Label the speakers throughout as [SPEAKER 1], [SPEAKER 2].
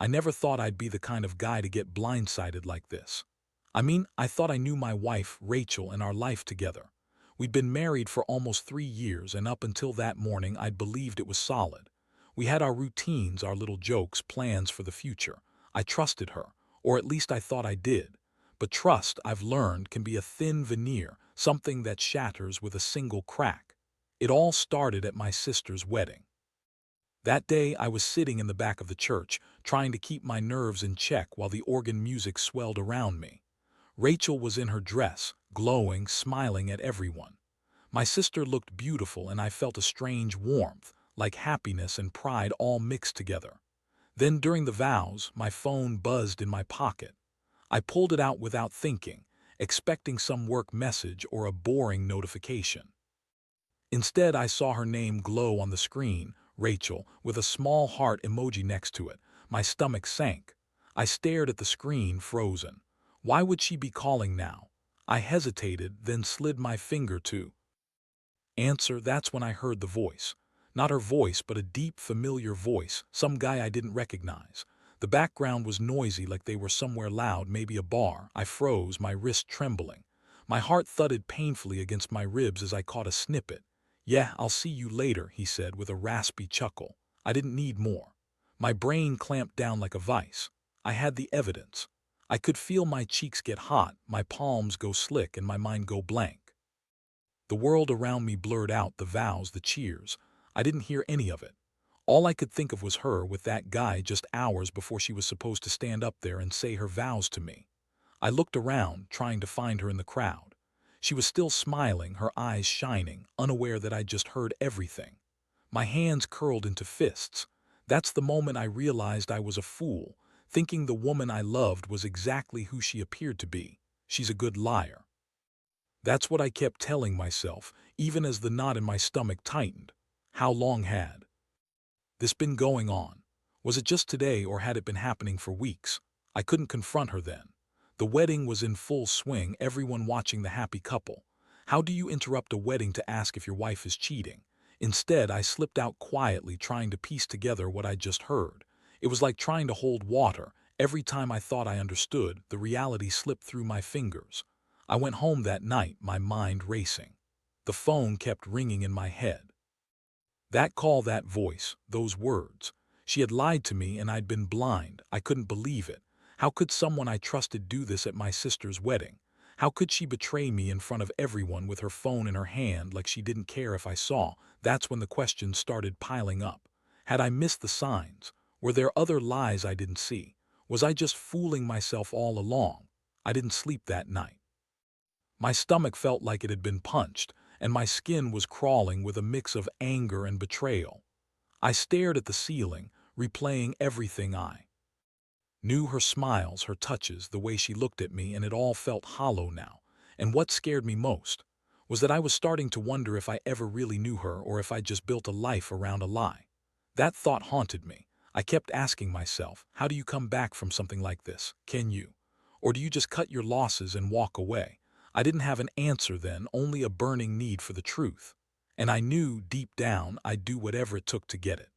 [SPEAKER 1] I never thought I'd be the kind of guy to get blindsided like this. I mean, I thought I knew my wife, Rachel, and our life together. We'd been married for almost 3 years, and up until that morning, I'd believed it was solid. We had our routines, our little jokes, plans for the future. I trusted her, or at least I thought I did. But trust, I've learned, can be a thin veneer, something that shatters with a single crack. It all started at my sister's wedding. That day, I was sitting in the back of the church, trying to keep my nerves in check while the organ music swelled around me. Rachel was in her dress, glowing, smiling at everyone. My sister looked beautiful, and I felt a strange warmth, like happiness and pride all mixed together. Then during the vows, my phone buzzed in my pocket. I pulled it out without thinking, expecting some work message or a boring notification. Instead, I saw her name glow on the screen, Rachel, with a small heart emoji next to it. My stomach sank. I stared at the screen, frozen. Why would she be calling now? I hesitated, then slid my finger to answer. That's when I heard the voice. Not her voice, but a deep, familiar voice, some guy I didn't recognize. The background was noisy, like they were somewhere loud, maybe a bar. I froze, my wrist trembling. My heart thudded painfully against my ribs as I caught a snippet. "Yeah, I'll see you later," he said with a raspy chuckle. I didn't need more. My brain clamped down like a vice. I had the evidence. I could feel my cheeks get hot, my palms go slick, and my mind go blank. The world around me blurred out, the vows, the cheers. I didn't hear any of it. All I could think of was her with that guy just hours before she was supposed to stand up there and say her vows to me. I looked around, trying to find her in the crowd. She was still smiling, her eyes shining, unaware that I'd just heard everything. My hands curled into fists. That's the moment I realized I was a fool, thinking the woman I loved was exactly who she appeared to be. She's a good liar. That's what I kept telling myself, even as the knot in my stomach tightened. How long had this been going on? Was it just today, or had it been happening for weeks? I couldn't confront her then. The wedding was in full swing, everyone watching the happy couple. How do you interrupt a wedding to ask if your wife is cheating? Instead, I slipped out quietly, trying to piece together what I'd just heard. It was like trying to hold water. Every time I thought I understood, the reality slipped through my fingers. I went home that night, my mind racing. The phone kept ringing in my head. That call, that voice, those words. She had lied to me, and I'd been blind. I couldn't believe it. How could someone I trusted do this at my sister's wedding? How could she betray me in front of everyone with her phone in her hand, like she didn't care if I saw? That's when the questions started piling up. Had I missed the signs? Were there other lies I didn't see? Was I just fooling myself all along? I didn't sleep that night. My stomach felt like it had been punched, and my skin was crawling with a mix of anger and betrayal. I stared at the ceiling, replaying everything I knew, her smiles, her touches, the way she looked at me, and it all felt hollow now. And what scared me most was that I was starting to wonder if I ever really knew her, or if I just built a life around a lie. That thought haunted me. I kept asking myself, how do you come back from something like this? Can you? Or do you just cut your losses and walk away? I didn't have an answer then, only a burning need for the truth. And I knew deep down I'd do whatever it took to get it.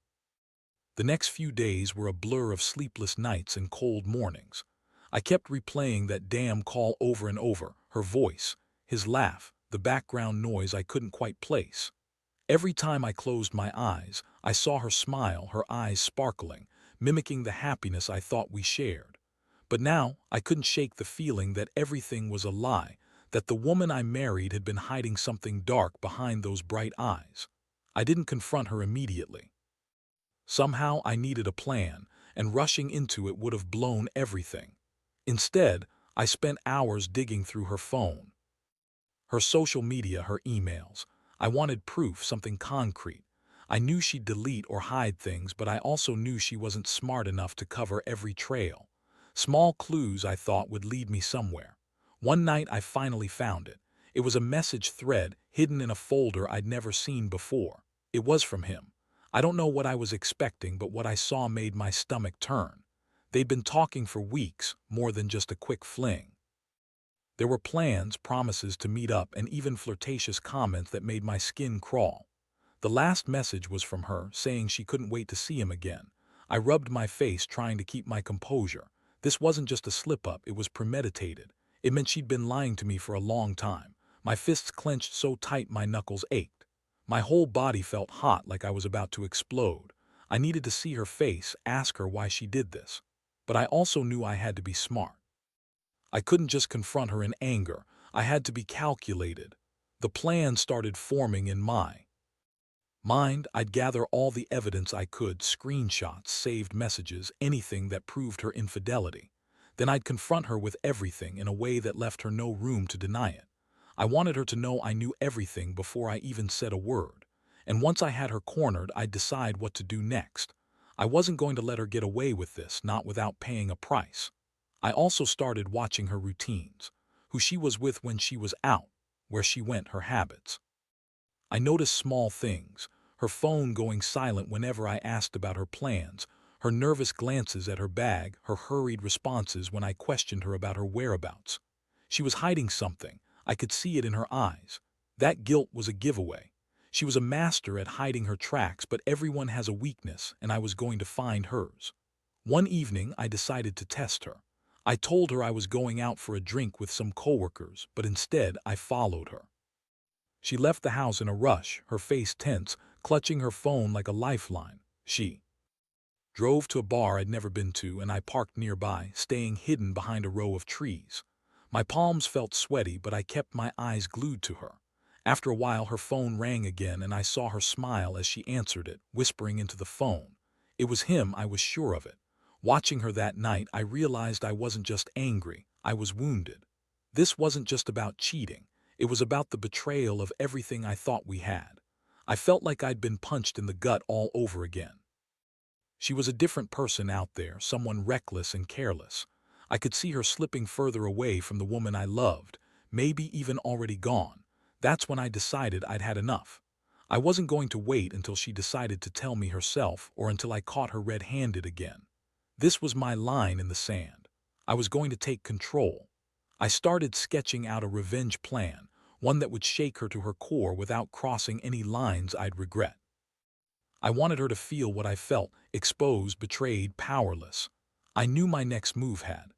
[SPEAKER 1] The next few days were a blur of sleepless nights and cold mornings. I kept replaying that damn call over and over, her voice, his laugh, the background noise I couldn't quite place. Every time I closed my eyes, I saw her smile, her eyes sparkling, mimicking the happiness I thought we shared. But now I couldn't shake the feeling that everything was a lie, that the woman I married had been hiding something dark behind those bright eyes. I didn't confront her immediately. Somehow I needed a plan, and rushing into it would have blown everything. Instead, I spent hours digging through her phone, her social media, her emails. I wanted proof, something concrete. I knew she'd delete or hide things, but I also knew she wasn't smart enough to cover every trail. Small clues I thought would lead me somewhere. One night I finally found it. It was a message thread hidden in a folder I'd never seen before. It was from him. I don't know what I was expecting, but what I saw made my stomach turn. They'd been talking for weeks, more than just a quick fling. There were plans, promises to meet up, and even flirtatious comments that made my skin crawl. The last message was from her, saying she couldn't wait to see him again. I rubbed my face, trying to keep my composure. This wasn't just a slip-up, it was premeditated. It meant she'd been lying to me for a long time. My fists clenched so tight my knuckles ached. My whole body felt hot, like I was about to explode. I needed to see her face, ask her why she did this. But I also knew I had to be smart. I couldn't just confront her in anger. I had to be calculated. The plan started forming in my mind. I'd gather all the evidence I could, screenshots, saved messages, anything that proved her infidelity. Then I'd confront her with everything in a way that left her no room to deny it. I wanted her to know I knew everything before I even said a word. And once I had her cornered, I'd decide what to do next. I wasn't going to let her get away with this, not without paying a price. I also started watching her routines, who she was with when she was out, where she went, her habits. I noticed small things, her phone going silent whenever I asked about her plans, her nervous glances at her bag, her hurried responses when I questioned her about her whereabouts. She was hiding something. I could see it in her eyes. That guilt was a giveaway. She was a master at hiding her tracks, but everyone has a weakness, and I was going to find hers. One evening, I decided to test her. I told her I was going out for a drink with some coworkers, but instead I followed her. She left the house in a rush, her face tense, clutching her phone like a lifeline. She drove to a bar I'd never been to, and I parked nearby, staying hidden behind a row of trees. My palms felt sweaty, but I kept my eyes glued to her. After a while, her phone rang again, and I saw her smile as she answered it, whispering into the phone. It was him, I was sure of it. Watching her that night, I realized I wasn't just angry, I was wounded. This wasn't just about cheating. It was about the betrayal of everything I thought we had. I felt like I'd been punched in the gut all over again. She was a different person out there, someone reckless and careless. I could see her slipping further away from the woman I loved, maybe even already gone. That's when I decided I'd had enough. I wasn't going to wait until she decided to tell me herself or until I caught her red-handed again. This was my line in the sand. I was going to take control. I started sketching out a revenge plan, one that would shake her to her core without crossing any lines I'd regret. I wanted her to feel what I felt, exposed, betrayed, powerless. I knew my next move had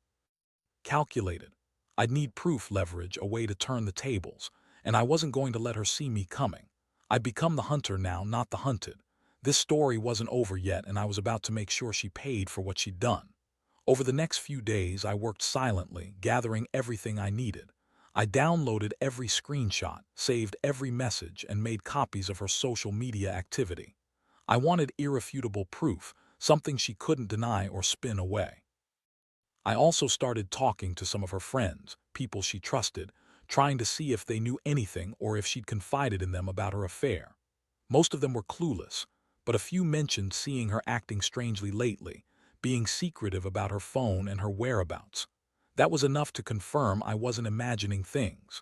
[SPEAKER 1] calculated. I'd need proof, leverage, a way to turn the tables, and I wasn't going to let her see me coming. I'd become the hunter now, not the hunted. This story wasn't over yet, and I was about to make sure she paid for what she'd done. Over the next few days, I worked silently, gathering everything I needed. I downloaded every screenshot, saved every message, and made copies of her social media activity. I wanted irrefutable proof, something she couldn't deny or spin away. I also started talking to some of her friends, people she trusted, trying to see if they knew anything or if she'd confided in them about her affair. Most of them were clueless, but a few mentioned seeing her acting strangely lately, being secretive about her phone and her whereabouts. That was enough to confirm I wasn't imagining things.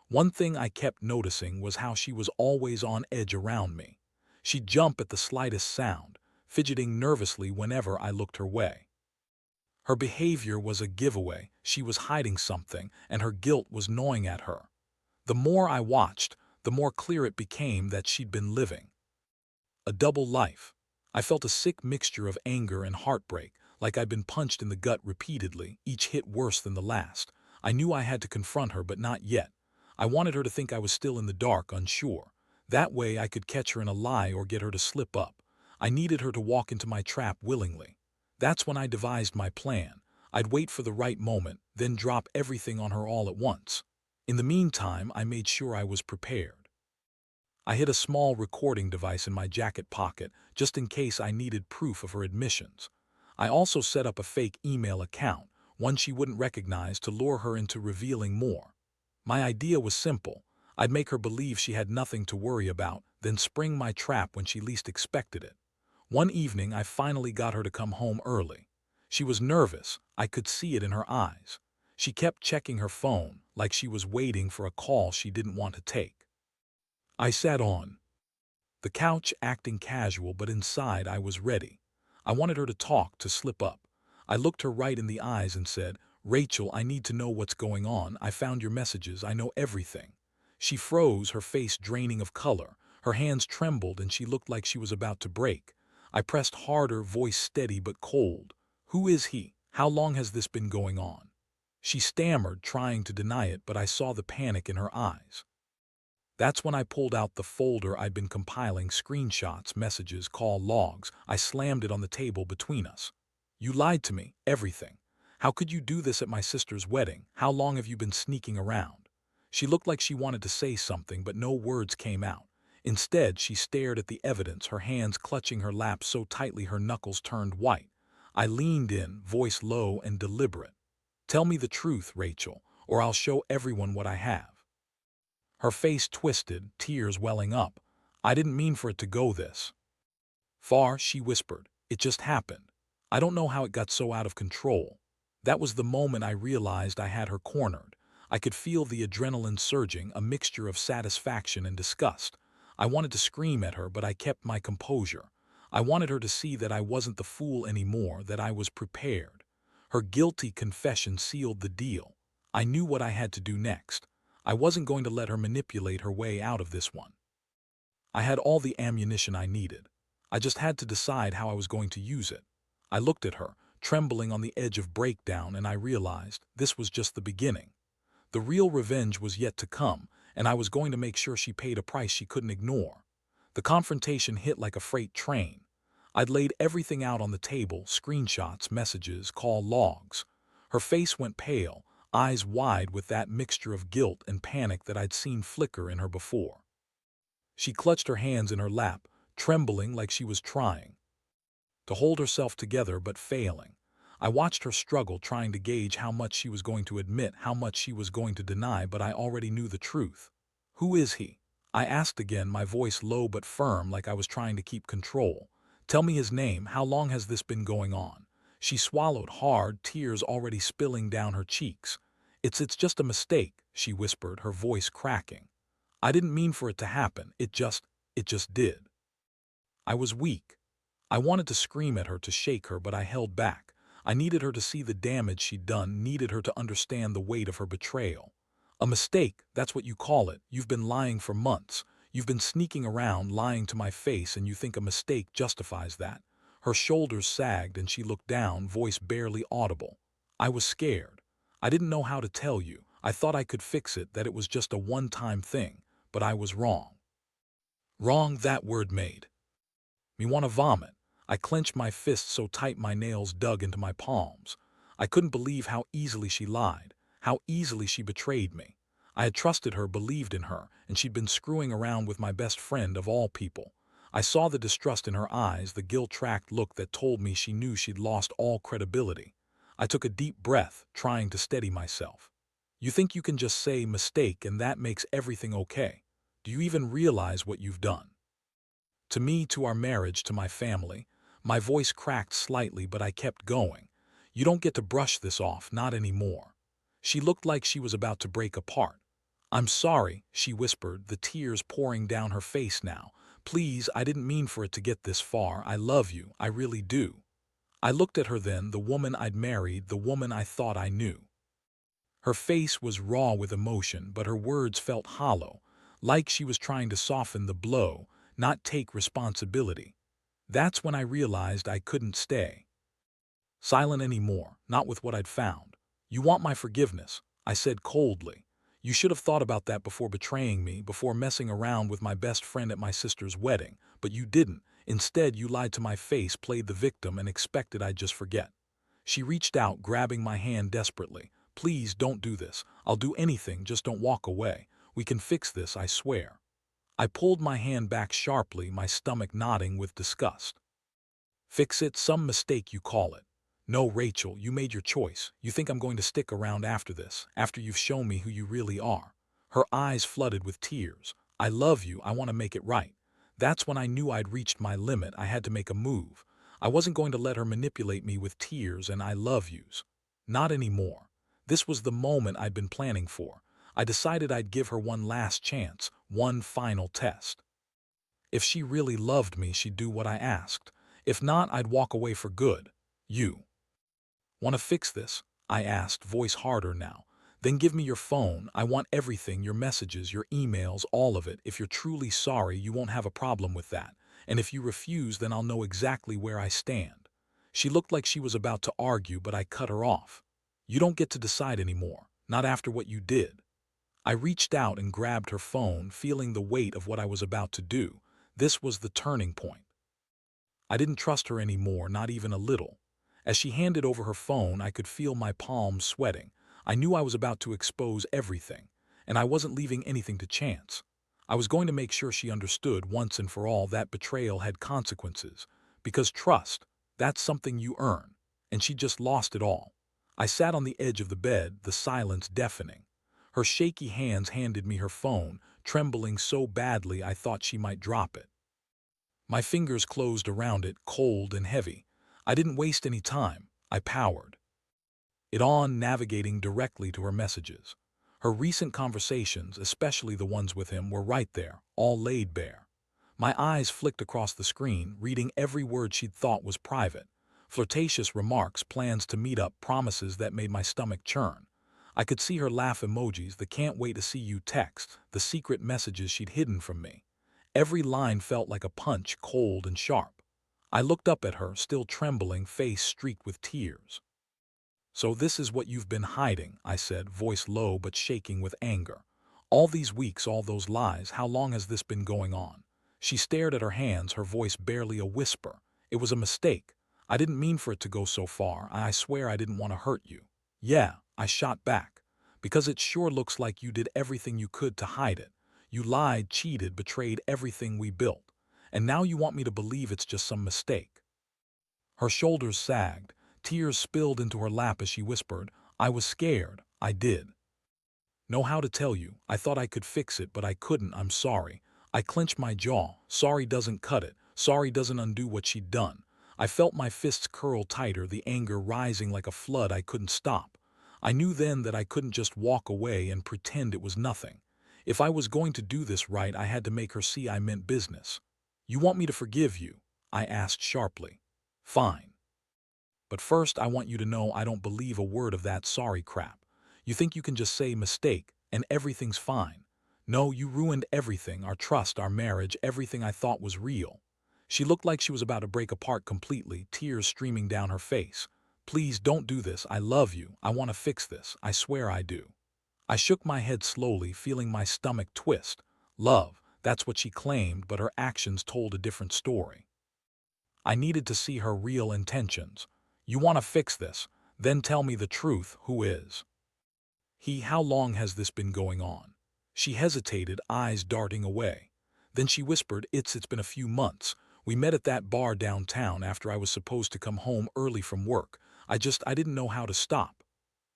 [SPEAKER 1] One thing I kept noticing was how she was always on edge around me. She'd jump at the slightest sound, fidgeting nervously whenever I looked her way. Her behavior was a giveaway. She was hiding something, and her guilt was gnawing at her. The more I watched, the more clear it became that she'd been living a double life. I felt a sick mixture of anger and heartbreak, like I'd been punched in the gut repeatedly, each hit worse than the last. I knew I had to confront her, but not yet. I wanted her to think I was still in the dark, unsure. That way I could catch her in a lie or get her to slip up. I needed her to walk into my trap willingly. That's when I devised my plan. I'd wait for the right moment, then drop everything on her all at once. In the meantime, I made sure I was prepared. I hid a small recording device in my jacket pocket, just in case I needed proof of her admissions. I also set up a fake email account, one she wouldn't recognize, to lure her into revealing more. My idea was simple. I'd make her believe she had nothing to worry about, then spring my trap when she least expected it. One evening, I finally got her to come home early. She was nervous. I could see it in her eyes. She kept checking her phone, like she was waiting for a call she didn't want to take. I sat on the couch, acting casual, but inside I was ready. I wanted her to talk, to slip up. I looked her right in the eyes and said, "Rachel, I need to know what's going on. I found your messages. I know everything." She froze, her face draining of color. Her hands trembled and she looked like she was about to break. I pressed harder, voice steady but cold. Who is he? How long has this been going on? She stammered, trying to deny it, but I saw the panic in her eyes. That's when I pulled out the folder I'd been compiling, screenshots, messages, call logs. I slammed it on the table between us. You lied to me, everything. How could you do this at my sister's wedding? How long have you been sneaking around? She looked like she wanted to say something, but no words came out. Instead, she stared at the evidence, her hands clutching her lap so tightly her knuckles turned white. I leaned in, voice low and deliberate. Tell me the truth, Rachel, or I'll show everyone what I have. Her face twisted, tears welling up. I didn't mean for it to go this far, she whispered. It just happened. I don't know how it got so out of control. That was the moment I realized I had her cornered. I could feel the adrenaline surging, a mixture of satisfaction and disgust. I wanted to scream at her, but I kept my composure. I wanted her to see that I wasn't the fool anymore, that I was prepared. Her guilty confession sealed the deal. I knew what I had to do next. I wasn't going to let her manipulate her way out of this one. I had all the ammunition I needed. I just had to decide how I was going to use it. I looked at her, trembling on the edge of breakdown, and I realized this was just the beginning. The real revenge was yet to come, and I was going to make sure she paid a price she couldn't ignore. The confrontation hit like a freight train. I'd laid everything out on the table, screenshots, messages, call logs. Her face went pale, eyes wide with that mixture of guilt and panic that I'd seen flicker in her before. She clutched her hands in her lap, trembling like she was trying to hold herself together but failing. I watched her struggle, trying to gauge how much she was going to admit, how much she was going to deny, but I already knew the truth. Who is he? I asked again, my voice low but firm, like I was trying to keep control. Tell me his name. How long has this been going on? She swallowed hard, tears already spilling down her cheeks. It's just a mistake, she whispered, her voice cracking. I didn't mean for it to happen. It just did. I was weak. I wanted to scream at her, to shake her, but I held back. I needed her to see the damage she'd done, needed her to understand the weight of her betrayal. A mistake, that's what you call it. You've been lying for months. You've been sneaking around, lying to my face, and you think a mistake justifies that. Her shoulders sagged and she looked down, voice barely audible. I was scared. I didn't know how to tell you. I thought I could fix it, that it was just a one-time thing, but I was wrong. Wrong, that word made me want to vomit. I clenched my fists so tight my nails dug into my palms. I couldn't believe how easily she lied, how easily she betrayed me. I had trusted her, believed in her, and she'd been screwing around with my best friend of all people. I saw the distrust in her eyes, the guilt-tracked look that told me she knew she'd lost all credibility. I took a deep breath, trying to steady myself. You think you can just say mistake and that makes everything okay? Do you even realize what you've done? To me, to our marriage, to my family. My voice cracked slightly, but I kept going. You don't get to brush this off, not anymore. She looked like she was about to break apart. I'm sorry, she whispered, the tears pouring down her face now. Please, I didn't mean for it to get this far. I love you, I really do. I looked at her then, the woman I'd married, the woman I thought I knew. Her face was raw with emotion, but her words felt hollow, like she was trying to soften the blow, not take responsibility. That's when I realized I couldn't stay silent anymore, not with what I'd found. You want my forgiveness, I said coldly. You should have thought about that before betraying me, before messing around with my best friend at my sister's wedding, but you didn't. Instead, you lied to my face, played the victim, and expected I'd just forget. She reached out, grabbing my hand desperately. Please don't do this. I'll do anything, just don't walk away. We can fix this, I swear. I pulled my hand back sharply, my stomach knotting with disgust. Fix it? Some mistake you call it. No, Rachel, you made your choice. You think I'm going to stick around after this, after you've shown me who you really are. Her eyes flooded with tears. I love you. I want to make it right. That's when I knew I'd reached my limit. I had to make a move. I wasn't going to let her manipulate me with tears and I love yous. Not anymore. This was the moment I'd been planning for. I decided I'd give her one last chance, one final test. If she really loved me, she'd do what I asked. If not, I'd walk away for good. You want to fix this? I asked, voice harder now. Then give me your phone. I want everything, your messages, your emails, all of it. If you're truly sorry, you won't have a problem with that. and if you refuse, then I'll know exactly where I stand." She looked like she was about to argue, but I cut her off. "You don't get to decide anymore, not after what you did." I reached out and grabbed her phone, feeling the weight of what I was about to do. This was the turning point. I didn't trust her anymore, not even a little. As she handed over her phone, I could feel my palms sweating. I knew I was about to expose everything, and I wasn't leaving anything to chance. I was going to make sure she understood once and for all that betrayal had consequences, because trust, that's something you earn, and she just lost it all. I sat on the edge of the bed, the silence deafening. Her shaky hands handed me her phone, trembling so badly I thought she might drop it. My fingers closed around it, cold and heavy. I didn't waste any time. I powered it on, navigating directly to her messages. Her recent conversations, especially the ones with him, were right there, all laid bare. My eyes flicked across the screen, reading every word she'd thought was private. Flirtatious remarks, plans to meet up, promises that made my stomach churn. I could see her laugh emojis, the "can't wait to see you" text, the secret messages she'd hidden from me. Every line felt like a punch, cold and sharp. I looked up at her, still trembling, face streaked with tears. "So this is what you've been hiding," I said, voice low but shaking with anger. "All these weeks, all those lies, how long has this been going on?" She stared at her hands, her voice barely a whisper. "It was a mistake. I didn't mean for it to go so far. I swear I didn't want to hurt you." "Yeah," I shot back, "because it sure looks like you did everything you could to hide it. You lied, cheated, betrayed everything we built. And now you want me to believe it's just some mistake." Her shoulders sagged. Tears spilled into her lap as she whispered, "I was scared. I did know how to tell you. I thought I could fix it, but I couldn't. I'm sorry." I clenched my jaw. Sorry doesn't cut it. Sorry doesn't undo what she'd done. I felt my fists curl tighter, the anger rising like a flood I couldn't stop. I knew then that I couldn't just walk away and pretend it was nothing. If I was going to do this right, I had to make her see I meant business. "You want me to forgive you?" I asked sharply. "Fine. But first, I want you to know I don't believe a word of that sorry crap. You think you can just say mistake and everything's fine. No, you ruined everything, our trust, our marriage, everything I thought was real." She looked like she was about to break apart completely, tears streaming down her face. "Please don't do this. I love you. I want to fix this. I swear I do." I shook my head slowly, feeling my stomach twist. Love, that's what she claimed, but her actions told a different story. I needed to see her real intentions. "You want to fix this? Then tell me the truth. Who is he? How long has this been going on?" She hesitated, eyes darting away. Then she whispered, It's been a few months. We met at that bar downtown after I was supposed to come home early from work. I didn't know how to stop."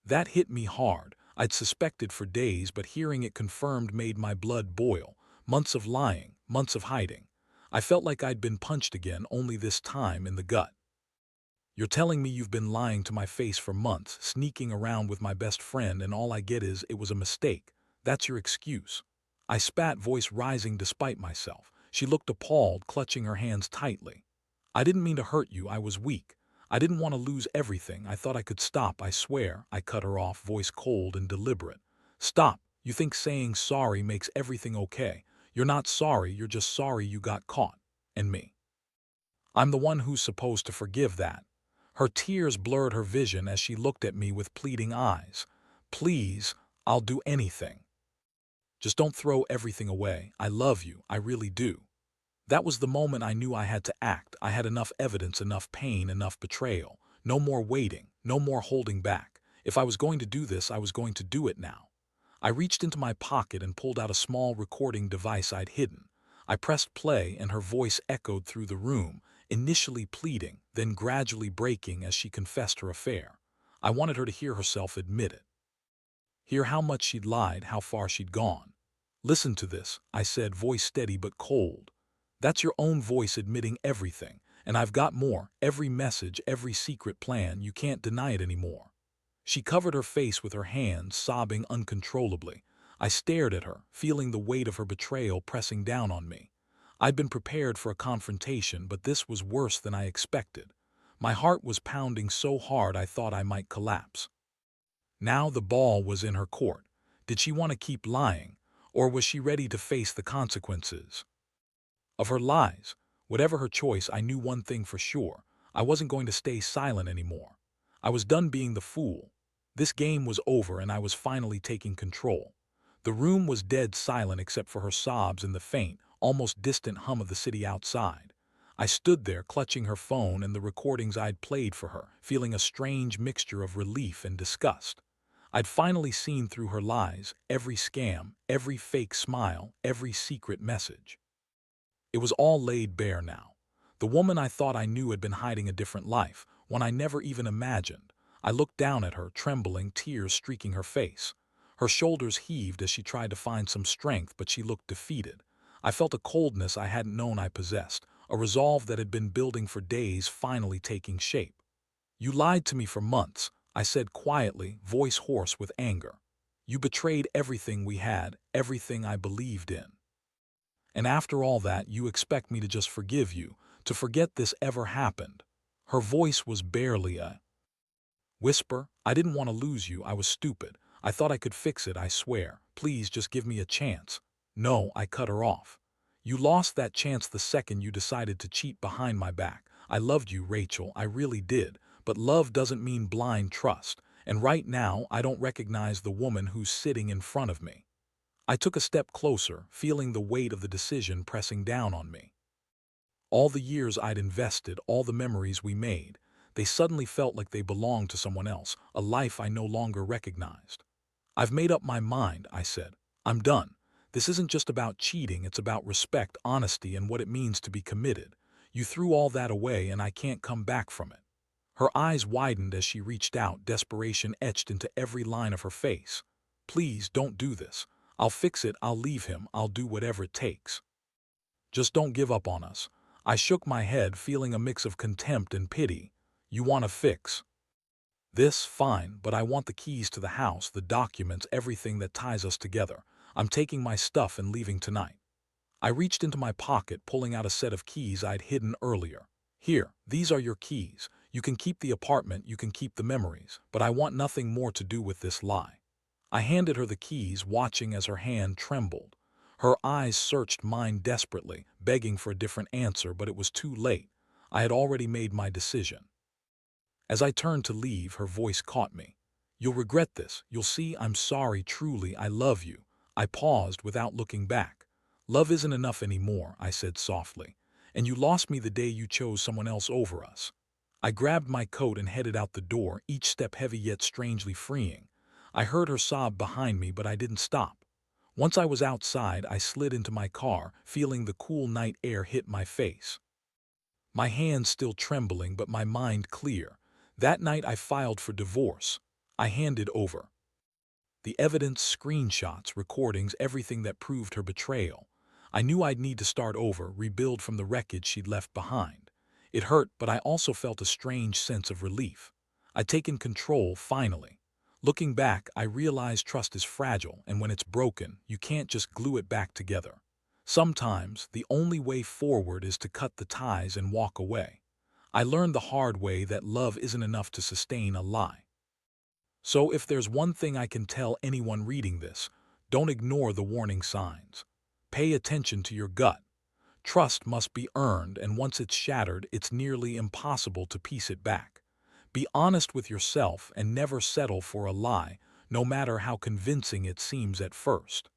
[SPEAKER 1] That hit me hard. I'd suspected for days, but hearing it confirmed made my blood boil. Months of lying, months of hiding. I felt like I'd been punched again, only this time in the gut. "You're telling me you've been lying to my face for months, sneaking around with my best friend, and all I get is, it was a mistake. That's your excuse." I spat, voice rising despite myself. She looked appalled, clutching her hands tightly. "I didn't mean to hurt you. I was weak. I didn't want to lose everything. I thought I could stop. I swear." I cut her off, voice cold and deliberate. "Stop. You think saying sorry makes everything okay. You're not sorry. You're just sorry you got caught. And me, I'm the one who's supposed to forgive that." Her tears blurred her vision as she looked at me with pleading eyes. "Please, I'll do anything. Just don't throw everything away. I love you. I really do." That was the moment I knew I had to act. I had enough evidence, enough pain, enough betrayal. No more waiting, no more holding back. If I was going to do this, I was going to do it now. I reached into my pocket and pulled out a small recording device I'd hidden. I pressed play and her voice echoed through the room, initially pleading, then gradually breaking as she confessed her affair. I wanted her to hear herself admit it. Hear how much she'd lied, how far she'd gone. "Listen to this," I said, voice steady but cold. "That's your own voice admitting everything, and I've got more, every message, every secret plan. You can't deny it anymore." She covered her face with her hands, sobbing uncontrollably. I stared at her, feeling the weight of her betrayal pressing down on me. I'd been prepared for a confrontation, but this was worse than I expected. My heart was pounding so hard I thought I might collapse. Now the ball was in her court. Did she want to keep lying, or was she ready to face the consequences of her lies? Whatever her choice, I knew one thing for sure. I wasn't going to stay silent anymore. I was done being the fool. This game was over and I was finally taking control. The room was dead silent except for her sobs and the faint, almost distant hum of the city outside. I stood there clutching her phone and the recordings I'd played for her, feeling a strange mixture of relief and disgust. I'd finally seen through her lies, every scam, every fake smile, every secret message. It was all laid bare now. The woman I thought I knew had been hiding a different life, one I never even imagined. I looked down at her, trembling, tears streaking her face. Her shoulders heaved as she tried to find some strength, but she looked defeated. I felt a coldness I hadn't known I possessed, a resolve that had been building for days finally taking shape. "You lied to me for months," I said quietly, voice hoarse with anger. "You betrayed everything we had, everything I believed in. And after all that, you expect me to just forgive you, to forget this ever happened." Her voice was barely a whisper. "I didn't want to lose you. I was stupid. I thought I could fix it, I swear. Please just give me a chance." "No," I cut her off. "You lost that chance the second you decided to cheat behind my back. I loved you, Rachel, I really did. But love doesn't mean blind trust. And right now, I don't recognize the woman who's sitting in front of me." I took a step closer, feeling the weight of the decision pressing down on me. All the years I'd invested, all the memories we made, they suddenly felt like they belonged to someone else, a life I no longer recognized. "I've made up my mind," I said. "I'm done. This isn't just about cheating, it's about respect, honesty, and what it means to be committed. You threw all that away and I can't come back from it." Her eyes widened as she reached out, desperation etched into every line of her face. "Please don't do this. I'll fix it, I'll leave him, I'll do whatever it takes. Just don't give up on us." I shook my head, feeling a mix of contempt and pity. "You want to fix this? Fine, but I want the keys to the house, the documents, everything that ties us together. I'm taking my stuff and leaving tonight." I reached into my pocket, pulling out a set of keys I'd hidden earlier. "Here, these are your keys. You can keep the apartment, you can keep the memories, but I want nothing more to do with this lie." I handed her the keys, watching as her hand trembled. Her eyes searched mine desperately, begging for a different answer, but it was too late. I had already made my decision. As I turned to leave, her voice caught me. "You'll regret this. You'll see. I'm sorry, truly, I love you." I paused without looking back. "Love isn't enough anymore," I said softly. "And you lost me the day you chose someone else over us." I grabbed my coat and headed out the door, each step heavy yet strangely freeing. I heard her sob behind me, but I didn't stop. Once I was outside, I slid into my car, feeling the cool night air hit my face. My hands still trembling, but my mind clear. That night I filed for divorce. I handed over the evidence, screenshots, recordings, everything that proved her betrayal. I knew I'd need to start over, rebuild from the wreckage she'd left behind. It hurt, but I also felt a strange sense of relief. I'd taken control, finally. Looking back, I realized trust is fragile, and when it's broken, you can't just glue it back together. Sometimes, the only way forward is to cut the ties and walk away. I learned the hard way that love isn't enough to sustain a lie. So if there's one thing I can tell anyone reading this, don't ignore the warning signs. Pay attention to your gut. Trust must be earned, and once it's shattered, it's nearly impossible to piece it back. Be honest with yourself and never settle for a lie, no matter how convincing it seems at first.